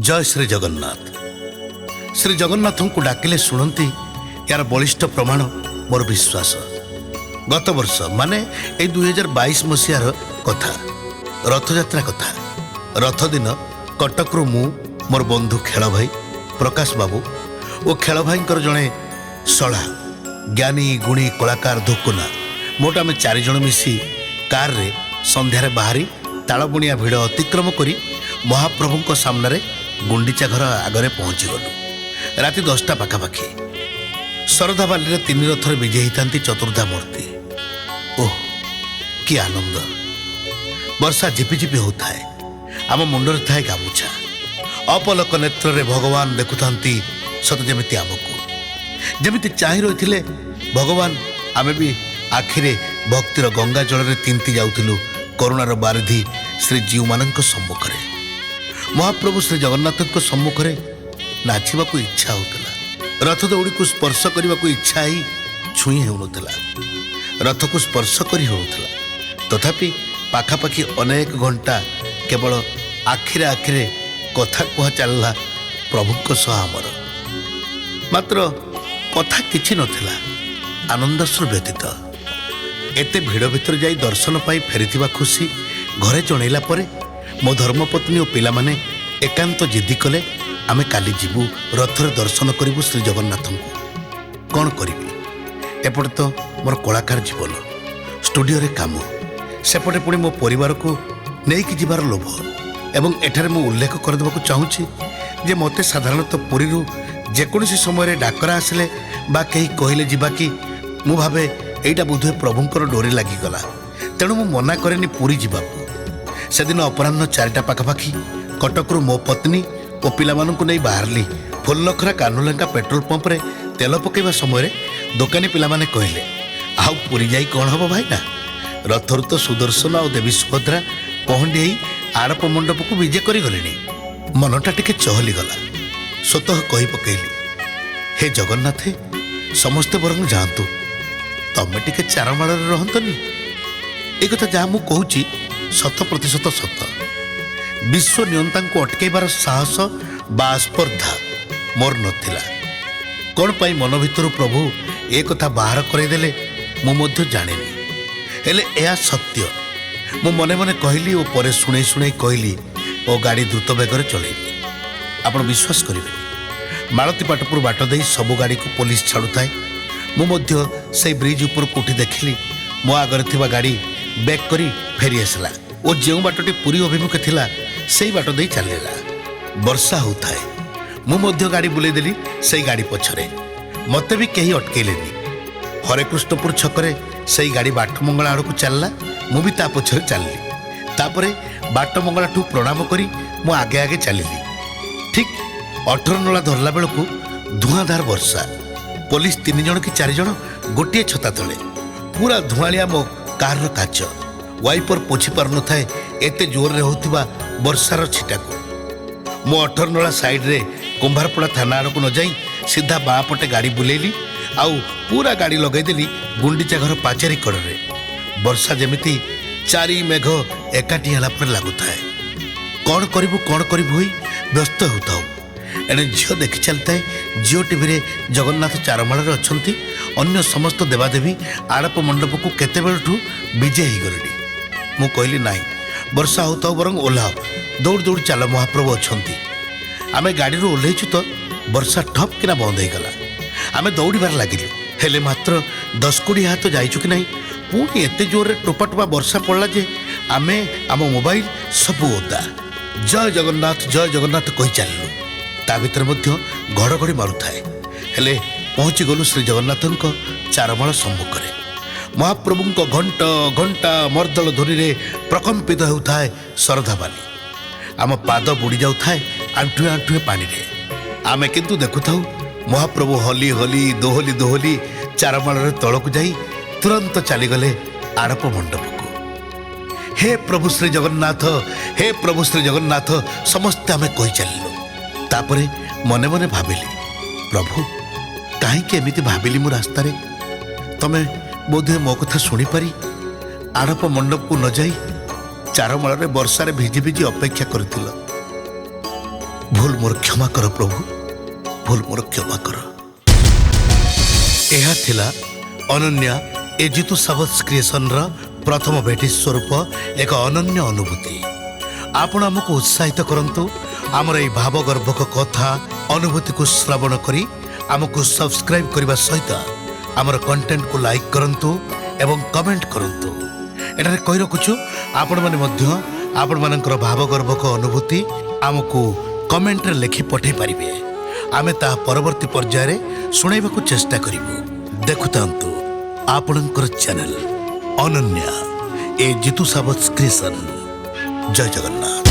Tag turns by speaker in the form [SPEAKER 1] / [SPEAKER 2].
[SPEAKER 1] जय श्री जगन्नाथ। श्री जगन्नाथ को डाकिले शुणती यार बलिष्ठ प्रमाण मोर विश्वास। गत वर्ष माने 2022 मसीहार कथा, रथयात्रा कथा। रथ दिन कटकरू मु मोर बंधु खेल भाई प्रकाश बाबू और खेल भाई जड़े सड़ा ज्ञानी गुणी कलाकार धुकुना मोट आम 4 जन मिसी कार रे संध्यारे बाहरी तालबुणिया भिड़ अतिक्रम करी महाप्रभु सामने गुंडीचा घर आगरे पहुंची गलु। राति 10टा पाखापाखि शरधा बाली 3 रथर विजय होता चतुर्धा मूर्ति। ओह कि आनंद! वर्षा झिपिझिपि होता है, आम मुंडरे थाए गामुछा। अपलक नेत्र रे भगवान देखुता सत जमिति आमको जमिति चाहि रही भगवान। आमे भी आखिरे भक्तिर गंगा जल तींति जाउथिलु करुणार बारिधि श्री जीव मानक सम्मुखरे। महाप्रभु श्री जगन्नाथ सम्मुखरे नाचिबा को इच्छा होतला। रथ दौड़ी को स्पर्श करने को इच्छा ही छुई होउनथला, रथ को स्पर्श करी होउनथला। तथापि पाखापाखि अनेक घंटा केवल आखिरे आखिरे कथा कुहा चलला प्रभुଙ୍କ सह आमर। मात्र कथा किछि नथिला, आनंदस्वर व्यतीत। एते भिड़ भितर जाई दर्शन पाई फेरिथिबा खुशी घरे जणैला परे मो धर्मपत्नी और पिला माने एकांत जिद्दी कले आमे काली जीवु रथरे दर्शन करिबु श्री जगन्नाथ को। कौन करिबि, एपटे तो मोर कलाकार जीवन, स्टूडियो रे काम, सेपटे पुणी मो परिवार को नेइकी जिबार लोभ। एवं एठारे मु उल्लेख कर देबाकू चाहूछि जे मते साधारणतः पुरी जेकोसी समय डाकरा आसिले बा कहीं कहले जिबा कि मु भावे एइटा बुधे प्रभुंकर डोरी लागिगला, तेणु मु मना करेनि पुरी जिबाकू। सेदिन अपराह्न 4टा पाखापाखि कटकरू मो पत्नी और पिलामानंकु नहीं बाहरली फुलनखरा कानुलेंका पेट्रोल पंप रे तेल पकेबा समय दोकानी पिलामाने कहले, आउ पुरी जाई कौन हबो भाईना, रथरु तो सुदर्शन और देवी सुभद्रा पहंडी आड़प मंडप को विजय करी गलेनी। मनटा टिके चहली गला। स्वतः कही पकेली, हे जगन्नाथ समस्ते बरंग जातु, तमे टिके चारमाल रहतनी। एक कथा जहाँ मु कहूची 100% सत। विश्व नियंता को अटकैबार साहस बा स्पर्धा मोर नथिला। कौन पाई मन भितर प्रभु ए कथा बाहर करदेले मु मध्य जानेनी, हेले यह सत्य। मु मने मने कहली और परे शुणे शुणे कहली और गाड़ी द्रुत बेगर चलैली। आपण विश्वास करेंगे, मालती पाटपुर बाट दे सबु गाड़ी को पुलिस छाड़ू थाए। मु मध्य से ब्रिज ऊपर उठी देखली मो आगर थिबा गाड़ी बैक करी फेरी आसला और जो बाटटी पुरी अभिमुखे थिला सेई बाट दे चलेला। वर्षा होता है, मु मध्य गाड़ी बुले देली सेई गाड़ी पछरे। मते भी कहीं अटकेलेनी। हरेकृष्णपुर छकरे सेई गाड़ी बाटमंगला आड़ को चलला, मु भी ता पछरे चलली। तापरे बाटमंगला ठू प्रणाम करी मु आगे आगे चलिली। ठीक 18 नला धरला बेलू धुआंधार वर्षा। पुलिस 3 जन कि 4 जन गोटे छता तले, पूरा धुआलिया मो कार काच। वाइपर पोछि पार न थाए एते जोर रे होतिबा वर्षार छिटा को। मो 18 नला साइड रे कुंभारपड़ा थाना आड़ को न जाई सीधा बाँ पटे गाड़ी बुलेली आउ पूरा गाड़ी लगई देली गुंडीचा घर पाचेरी कड़े। वर्षा जेमिति 4 मेघ एकाठी हला पर लागुथाए। कौन करिबु होई व्यस्त होताओ। एने झियो देखि चलता है जियो टीवी रे जगन्नाथ चारमाल अच्छी। अन्य समस्त देवादेवी आड़प मंडप को केते बेलठू विजय ही गलेनी। मु कहली नाई, वर्षा होता बरं ओह्लाओ, दौड़ दौड़ चल महाप्रभु अच्छी। आमे गाड़ी ओह्लैचु तो वर्षा ठप किना बंद हो गला। आमे दौड़बार लगिलु, हेले मात्र 10-20 हाथ जाइचु कि नहीं पुणी एते जोर रे टोपा टोपा वर्षा पड़ला जे आमे आम मोबाइल सब ओदा। जय जगन्नाथ कही चलू। ता भीतर मध्य घड़घड़ी मारुथाए। हेले पहुँची गलु श्री जगन्नाथ चारमाल सम्मुखरे। महाप्रभु घंटा घंटा मर्दल ध्वनि रे प्रकम्पित होउथाए शरधा बाली। आम पाद बुड़ी जाउथाए आंठुए आंठुए पानी रे। आमे किंतु देखुथाउ महाप्रभु हली हली दोहली दोहली चारमाल रे तळकु जाई तुरंत चलीगले आड़प मंडप को। हे प्रभु श्री जगन्नाथ, हे प्रभु श्री जगन्नाथ समस्ते आमे कही चलू। तापरे मने मने भाविली, प्रभु कहीं एमती भाविली मो रास्तार तमें बोधे मो कथा शुणी पारी आड़प मंडप को न जाई चारमाल वर्षार भिजी भिजी अपेक्षा कर भूल मोर क्षमा कर प्रभु, भूल मोर क्षमा कर। यह थिला अनन्या ए जीतू सावत क्रिएशन प्रथम भेटी स्वरूप एक अनन्य अनुभूति। आपण आमको उत्साहित करंतु आमर ए भावगर्भक कथा अनुभूति को श्रवण करी आमको सब्सक्राइब करने सहित आमर कंटेंट को लाइक करंतु एवं कमेंट करंतु। एटारे कहि रखुछु आपण माने मध्य आपण मानकर भावगर्भक अनुभूति आमको कमेंट रे लिखि पठै पारिबे। आमे ता परवर्ती पर्याय शुणाइबाकू चेष्टा करिबु। देखुतांतु आपणकर चैनल अनन्या ए जीतू सावत क्रिएशन। जय जगन्नाथ।